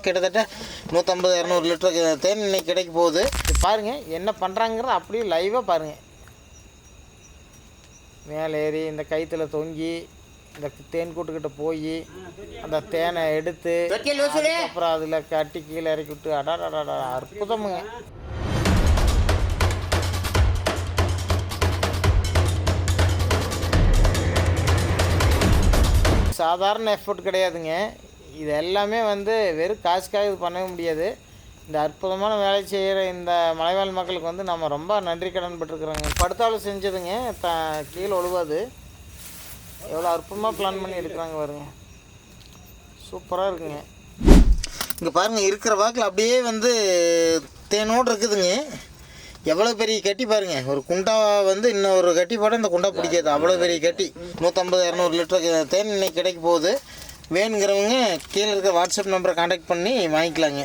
கிட்டத்தட்ட 150-200 லிட்டர் தேன் இன்னைக்கு கிடைக்க போகுது. பாருங்கள் என்ன பண்ணுறாங்கிறத அப்படியே லைவாக பாருங்கள். மேலே ஏறி இந்த கயிற்றுல தொங்கி இந்த தேன் கூட்டுக்கிட்ட போய் அந்த தேனை எடுத்து அப்புறம் அதில் கட்டி கீழே இறக்கி விட்டு அடாடா அற்புதமுங்க. சாதாரண எஃபர்ட் கிடையாதுங்க. இது எல்லாமே வெறும் காசுக்காக இது பண்ணவே முடியாது. இந்த அற்புதமான வேலை செய்கிற இந்த மலைவாழ் மக்களுக்கு நம்ம ரொம்ப நன்றி கடன் பட்டிருக்கிறோங்க. படுத்தாலும் செஞ்சதுங்க கீழே ஒழுவாது. எவ்வளோ அற்புதமாக பிளான் பண்ணி இருக்கிறாங்க பாருங்க, சூப்பராக இருக்குங்க. இங்கே பாருங்கள் இருக்கிற வாக்கில் அப்படியே தேனோடு இருக்குதுங்க. எவ்வளோ பெரிய கட்டி பாருங்கள். ஒரு குண்டா இன்னொரு கட்டி போட இந்த குண்டா பிடிக்காது, அவ்வளோ பெரிய கட்டி. 150-200 லிட்டர் தேன் இன்னைக்கு கிடைக்க போகுது. வேணுங்கிறவங்க கீழே இருக்க வாட்ஸ்அப் நம்பரை கான்டாக்ட் பண்ணி வாங்கிக்கலாங்க.